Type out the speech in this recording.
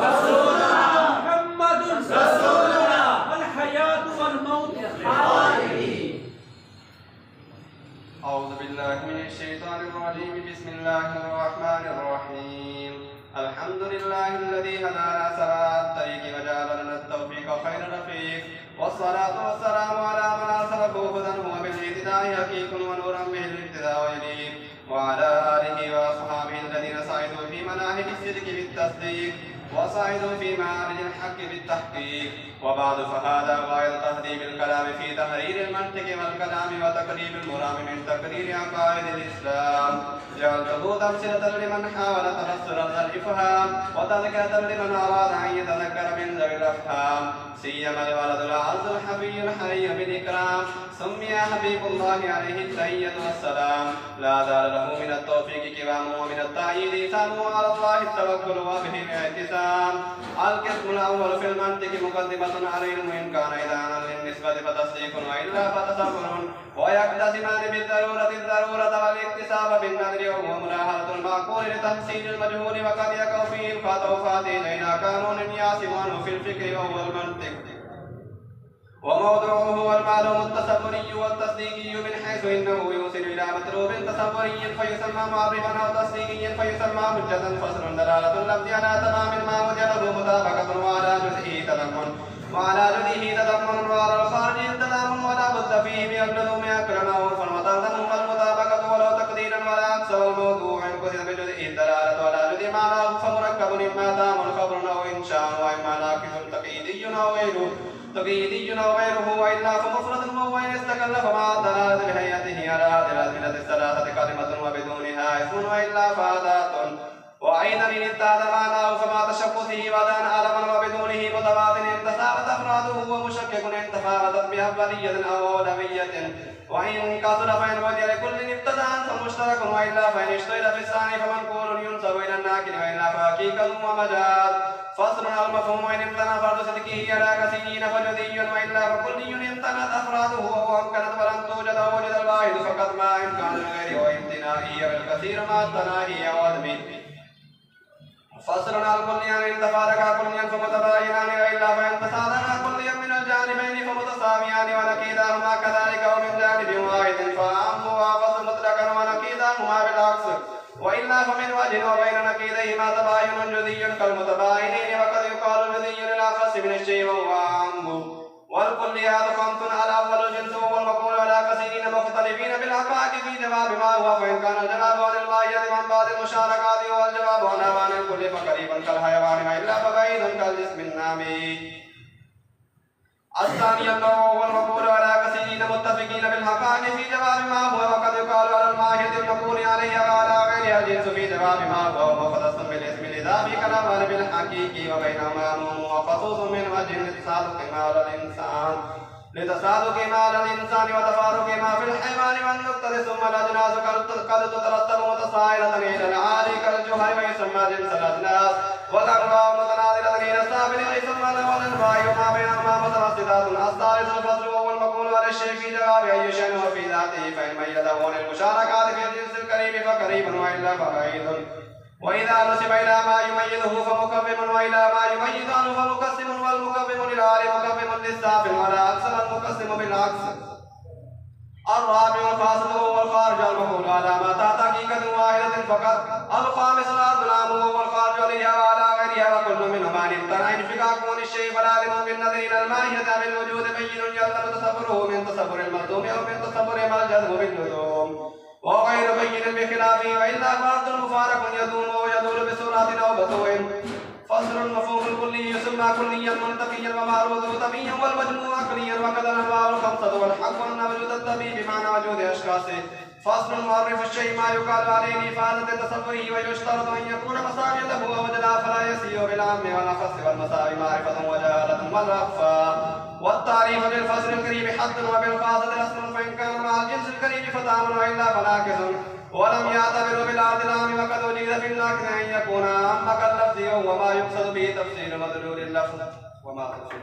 رسولنا محمد رسولنا الحياة والموت خالدي. أعوذ بالله من الشيطان الرجيم. بسم الله الرحمن الرحيم. الحمد لله الذي هدانا سواء الطريق وجعل لنا التوفيق خير رفيق، والصلاة والسلام على من أرسله هدى وبالاهتداء حقيق ونورا به الابتداء يليق، وعلى آله وأصحابه الذين سعدوا في مناهج الصدق بالتصديق وسعدوا في معارج الحق بالتحقيق. وبعد، فهذا غاية تهذيب الكلام في تحرير المنطق والكلام وتقريب المرام من تقرير عقائد الإسلام. جعلته تمثيلا لمن حاول تبصر الإفهام وتذكرة لمن أراد أن يتذكر من ذوي الأفهام، سيما الولد العز الحفي الحري بالإكرام، سمي حبيب الله عليه التحية والسلام. لا زال له من التوفيق كرام ومن التأييد إحسان، وعلى الله التوكل وبه الاعتصام. القسم الأول في المنطق مقدمة على العلم إن كان إذانا للنسبة فتصديق وإلا فتصور، ويقتسمان بالضرورة الضرورة والاكتساب بالنذر، وهو ملاحظة المعقول لتحسين المجهول، وقد يقع فيه الخطأ فاتي إلينا قانون يعصم عنه في الفكر وهو المنطق، وموضوعه هو المعلوم التصوري والتصديقي من حيث إنه يوصل إلى مطلوب تصوري فيسمى معرفا أو تصديقيا فيسمى حجة. فصل دلالة اللفظ على تمام ما وجده مطابقة، وعلى جزئه تضمن وعلى الخارج تمام، ولا بد فيه من اللزوم أكرم عرفا وتلزم المطابقة ولو تقديرا ولا عكس. والموضوع انقسم بجزئه الدلالة ولا جزء معناه فمركب إما تام خبر أو إنشاء، وإما ناقص تقييدي أو غيره وإلا فمفرد، وإن استقل فمع الدلالة بهيئته على هذه الأمثلة الثلاثة كلمة وبدونها اسم، وإلا فأداة. وأيضا إن اتحد معناه فما تشبثه بدان علما وبدونه متبادل تساوت أفراده ومشكك إن تفاوتت بأفضلية أو أولوية، وإن كثر فإن وجه لكل ابتداء فمشترك، وإلا فإن اشتغل في الثاني فمنقول ينسب إلى الناكل، وإلا فحقيقة ومجاز. فصل المفهوم إن امتنع فرد صدقه على كثيرين فجدي، وإلا فكلي امتنعت أفراده وأمكنت ولم توجد ووجد الواحد فقط ما إمكان الغير وامتناعه والكثير مع التناهي وعدمه. فصل الكلي أن تفارقا كليا فمتباينان، وإلا فإن تصادقا كليا من الجانبين فمتساويان، ونكيداهما كذلك ومن جانب واحد فأعم وأخص مطلقا ونكيداهما بالعكس، وإلا فمن وجه وبين نكيديهما تباين جزئي كالمتباينين، وقد يقال الجزئي للأخص من الشيء وهو أعم. والكليات خمس، الأول الجنس وهو المقول على كثيرين مختلفين بالحقائق في جواب ما هو، فإن كان الجواب عن الماهية من بعض المشاركات والجواب عن الكل فقريبا كالحيوان، وإلا فبعيد كالجسم النامي. الثاني النوع هو المقول على كثيرين متفقين بالحقائق في جواب ما هو، وقد يقال على الماهية المقول عليها وعلى غيرها الجنس في جواب ما هو، مختص بالاسم الإضافي كالأمر بالحقيقي، وبينهما عموم وخصوص من وجه لتصادق ما على الإنسان وتفارق ما في الحيوان والنقطة، ثم الأجناس قد تترتب متسائلة إلى العالي كالجوهر ويسمى جنس الأجناس، والأنواع متنازلة إلى السابق ويسمى والأنواع وما بينهما متوسطات. الثالث الفصل وهو المقول على الشيء في جواب أي شيء وفي ذاته، فإن ميزه عن المشاركات في الجنس القريب فقريب، وإلا فبعيد. وإذا نسب إلى ما يميزه فمكمم، وإلى ما يميز عنه فمقسم، والمكمم للعالي مكمم للسافل، ولا أكثر المقسم بالعكس. الرابع الفاصل وهو الخارج المقول على ما تحت حقيقة واحدة فقط. الخامس الأرض العام وهو الخارج عليها وعلى غيرها، وكل منهما إن امتنع انفكاك كون الشيء فلازم بالنظر إلى الماهية بالوجود بين يلزم تصوره من تصور الملزوم أو من تصور ما الجذب باللزوم، وغير بين بخلافه، وإلا فرد مفارق يدوم ويدور بسرعة أو بطوء. فصل المفهوم الكلي يسمى كليا منطقيا ومعروضه طبيا، والمجموع عقليا، وكذا الأنواع الخمسة والحق وأن وجود الطبيب بمعنى وجود أشخاصه. فصل معرف الشيء ما يقال عليه إفادة تصوره، ويشترط أن يكون مساويا له ووجدا فلا يسيء بالعام والأخص والمساوي معرفة وجهالة والأخفى. والتعريف بالفصل القريب حد وبالفاصل أصل، فإن كان مع الجنس القريب فتام وإلا فناقص، ولم يعتبر بالعرض العام، وقد وجد في الناقص أن يكون أعم كاللفظ وما يقصد به تفسير مدلول اللفظ وما تفسير.